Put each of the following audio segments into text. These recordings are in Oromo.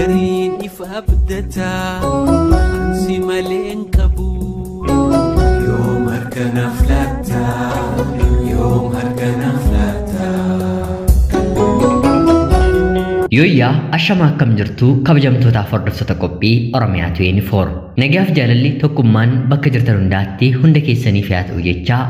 Gariin ifa abdataa ansi maleen qabu yoom harkana flataa yoom harkana flataa. Yoyyaa ashamaa akkam jirtu kabajamtootaaf hordoftoota qophii Oromiyaa 24 nagaaf jaalalli tokkummaan bakka jirtan hundaatti hunda keessaniif yaa ta'u jechaa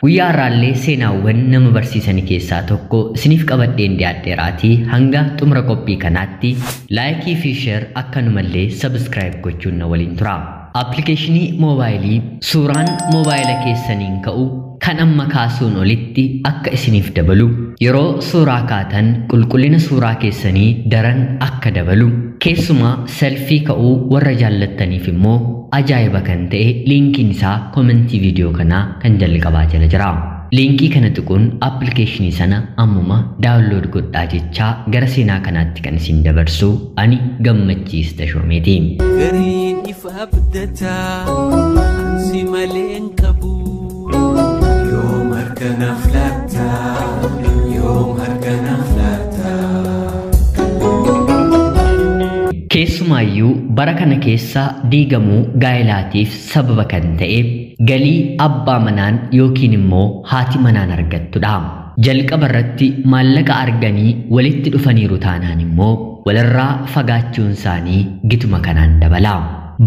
guyyaa har'aallee seenaawwan nama barsiisan keessaa tokko isiniif qabadheen dhiyaadheeraatii hanga xumura qophii kanaatti laayikii fi sheer akkanumallee sabskiraayib gochuun na waliin tura. Appilikeeshinii moobaayilii suuraan moobaayila keessaniin ka'u kan amma kaasuun olitti akka isiniif dabalu yeroo suuraa kaatan qulqullina suuraa keessanii daran akka dabalu keessumaa selfii ka'uu warra jaallattaniif immoo ajaa'iba kan ta'e liinkiin isaa komentii viidiyoo kanaa kan jalqabaa jala jira. Liinkii kana tuquun appilikeeshinii sana ammuma daawunlood godhaa jechaa gara seenaa kanaatti kan isin dabarsu ani Gammachiis Tashoomeeti. Gariin ifa abdataa ansi maleen qabu yoom harkana flataa yoom harkana flataa. Keessumaayyuu bara kana keessa diigamuu gaa'ilaatiif sababa kan ta'e galii abbaa manaan yookiin immoo haati manaan argattudha. Jalqaba irratti maallaqa arganii walitti dhufaniiru taanaan immoo walirraa fagaachuun isaanii gituma kanaan dabala.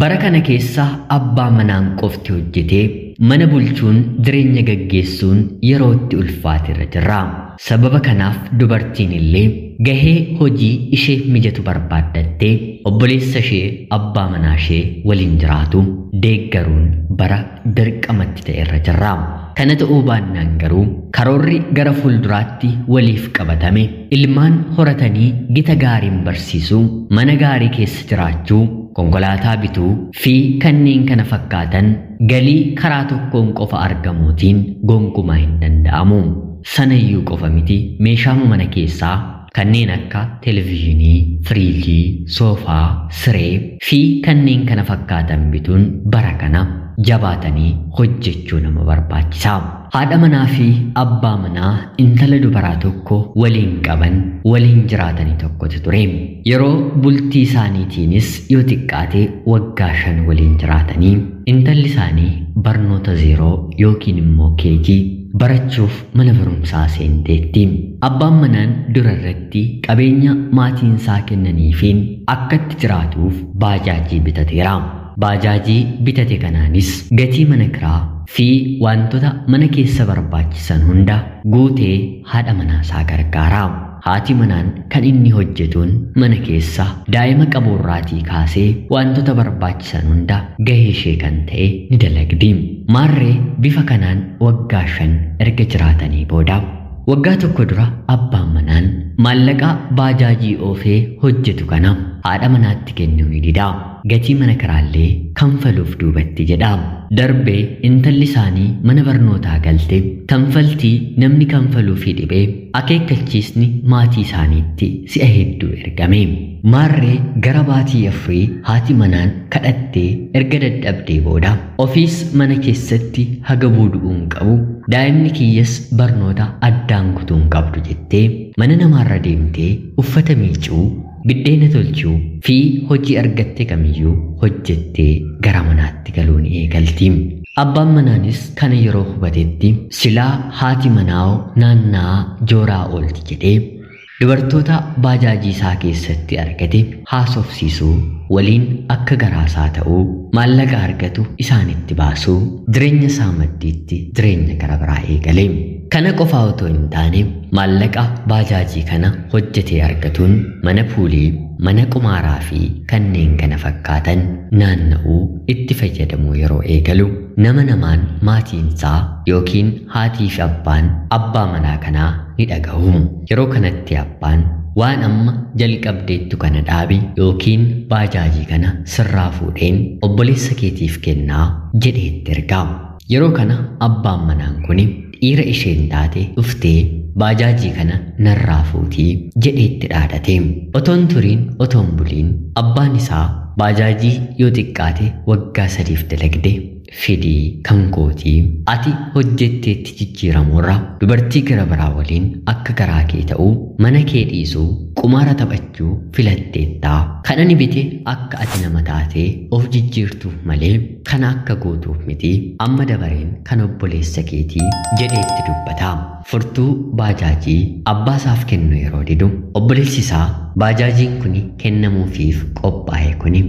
Bara kana keessa abbaa manaan qofti hojjetee mana bulchuun jireenya gaggeessuun yeroo itti ulfaatirra jirra. Sababa kanaaf dubartiin illee gahee hojii ishee mijatu barbaaddattee obboleessa ishee abbaa manaa ishee waliin jiraatu deeggaruun bara dirqamatti ta'erra jirra. Kana ta'uu baannaan garuu karoorri gara fuulduraatti waliif qabatame ilmaan horatanii gita gaariin barsiisuu mana gaarii keessa jiraachuu konkolaataa bituu fi kanneen kana fakkaatan galii karaa tokkoon qofa argamuutiin gonkumaa hin danda'amu. Sanayyuu qofa miti meeshaa mana keessaa kanneen akka televizyinii, firiijii, soofaa, siree fi kanneen kana fakkaatan bituun bara kana jabaatanii hojjechuu nama barbaachisa. Haadha manaa fi abbaa manaa intala dubaraa tokko waliin qaban waliin jiraatanii tokkotu ture. Yeroo bultii isaaniitiinis yoo xiqqaate waggaa 5 waliin jiraatanii intalli isaanii barnoota 0 yookiin immoo keejii barachuuf mana barumsaa seenteetti. Abbaan manaan dura irratti qabeenya maatiin isaa kennaniifiin akkatti jiraatuuf baajaajii bitateera. Baajaajii bitate kanaanis gatii mana kiraa fi wantoota mana keessa barbaachisan hunda guutee haadha manaa isaa gargaara. Haati manaan kan inni hojjetuun mana keessa daa'ima qaburraatii kaasee wantoota barbaachisan hunda gahee ishee kan ta'e ni dalagdi. Maarree bifa kanaan waggaa 5 erga jiraatanii booda waggaa tokko dura abbaan manaan maallaqa baajaajii oofee hojjetu kana haadha manaatti kennuu ni dida. Gatii mana kiraallee kanfaluuf duubatti jedha. Darbee intalli isaanii mana barnootaa galte kanfaltii namni kanfaluufii dhibee akeekkachiisni maatii isaaniitti si'a hedduu ergame. Maarree gara baatii 4 haati manaan kadhattee erga dadhabdee booda ofiis mana keessatti haga buudu'uun qabu daa'imni kiyyas barnoota addaan kutuun qabdu jettee mana namaarra deemtee uffata miicuu biddeena tolchuu fi hojii argatte kamiyyuu hojjettee gara manaatti galuun eegalti. Abbaan manaanis kana yeroo hubatetti silaa haati manaa naannaa jooraa oolti jedhee dubartoota baajaajii isaa keessatti argate haasofsiisuu waliin akka garaasaa ta'uu maallaqa argatu isaanitti baasuu jireenya isaa maddiitti jireenya gara biraa eegale. Kana qofaa otoo hin taane maallaqa baajaajii kana hojjetee argatuun mana puulii, mana qumaaraa fi kanneen kana fakkaatan naanna'uu itti fayyadamuu yeroo eegalu nama namaan maatiinsaa yookiin haatii fi abbaan abbaa manaa kanaa ni dhaga'u. Yeroo kanatti abbaan waan amma jalqabdeettu kana dhaabi yookiin baajaajii kana sirraa fuudheen obboleessa keetiif kennaa jedheetti erga. Yeroo kana abbaan manaan kuni dhiira isheen taate dhuftee baajaajii kana narraa fuutii jedheetti dhaadate. Otoon turiin otoon buliin abbaan isaa baajaajii yoo xiqqaate waggaa 3 dalagde fidii kan kootii ati hojjetteetti jijjiiramurra dubartii gara biraa waliin akka garaa kee ta'uu mana kee dhiisuu qumaara taphachuu filatteettaa kan ani bite akka ati nama taatee of jijjiirtuuf malee kan akka gootuuf miti amma dabareen kan obboleessa keetii jedheetti dubbata. Furtuu baajaajii abbaasaaf kennu yeroo didu obboleessi isaa baajaajiin kuni kennamuufiif qophaa'e kuni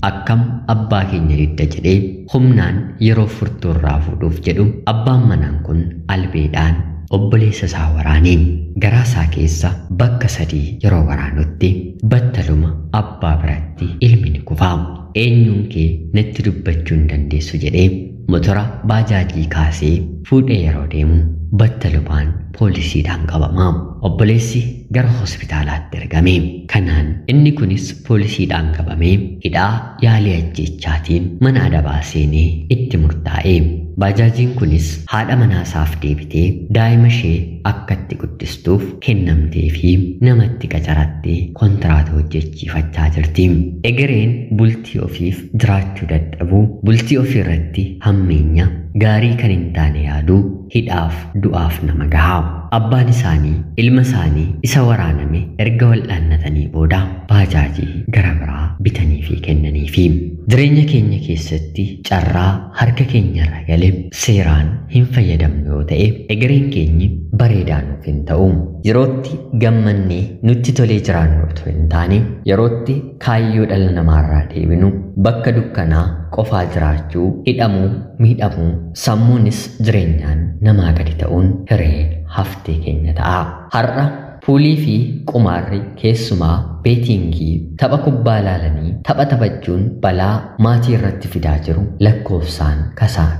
akkam abbaa keenya didda jedhee humnaan yeroo furtuu irraa fuudhuuf jedhu abbaan manaan kun albeedhaan obboleessa isaa waraanee garaa isaa keessa bakka 3 yeroo waraanutti battaluma abbaa biratti ilmi ni kufaa. Eenyuun kee natti dubbachuu hin dandeessu jedhee motora baajaajii kaasee fuudhee yeroo deemu battalumaan poolisiidhaan qabamaa. Obboleessi gara hospitaalaatti ergame. Kanaan inni kunis poolisiidhaan qabamee hidhaa yaalii ajjeechaatiin mana adabaa seenee itti murtaa'e. Baajaajiin kunis haadha manaasaaf deebitee daa'ima ishee akka itti guddistuuf kennamtee fi namatti qacarattee kontiraata hojjechiifachaa jirti. Egereen bultii ofiif jiraachuu dadhabuu bultii ofii irratti hammeenya gaarii kan hin taane yaaduu hidhaaf du'aaf nama gahaa. Abbaan isaanii ilma isaanii isa waraaname erga wal'aannatanii booda baajaajii gara biraa bitanii fi kennanii fi jireenya keenya keessatti carraa harka keenyarra gale seeraan hin fayyadamnu yoo ta'e egereen keenyi bareedaa nuuf hin ta'u. Yerootti gammannee nutti tolee jiraannu otoo hin taane yerootti kaayyoo dhala namaarraa deebinu bakka dukkanaa qofaa jiraachuu hidhamuu miidhamuu sammuunis jireenyaan namaa gadi ta'uun hiree haftee keenya ta'a. Har'a puulii fi qumaarri keessumaa beetingii tapha kubbaa ilaalanii tapha taphachuun balaa maatii irratti fidaa jiru lakkoofsaan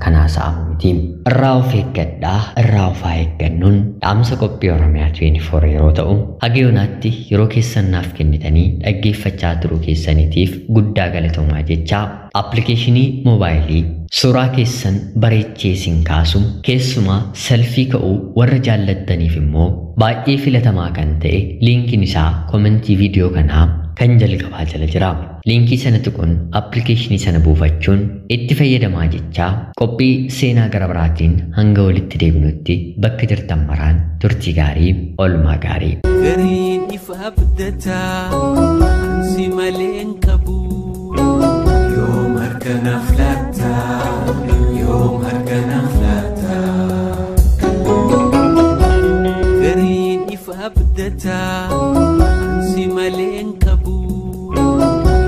kanaa sa'amu miti. Irraa of eeggadhaa irraa of haa eeggannuun dhaamsa qophii Oromiyaa 24 yeroo ta'u haga yoonaatti yeroo keessan naaf kennitanii dhaggeeffachaa turuu keessaniitiif guddaa galatoomaa jechaa appilikeeshinii moobaayilii suuraa keessan bareechee isin kaasu keessumaa selfii ka'uu warra jaallattaniif immoo baay'ee filatamaa kan ta'e liinkiin isaa komentii viidiyoo kanaa kan jalqabaa jala jira. Liinkii sana tuquun appilikeeshinii sana buufachuun itti fayyadamaa jechaa qophii seenaa gara biraatiin hanga walitti deebinutti bakka jirtan maraan turtii gaarii oolmaa gaarii. Gariin ifa abdataa si maleen qabu yoom harkanaaf laata yoom harkanaaf laata. Gariin ifa abdataa si maleen qabu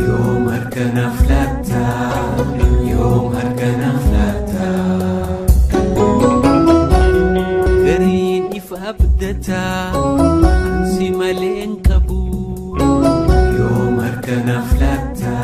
yoom harkanaaf laata yoom harkanaaf laata. Gariin ifa abdataa si maleen qabu yoom harkanaaf laata.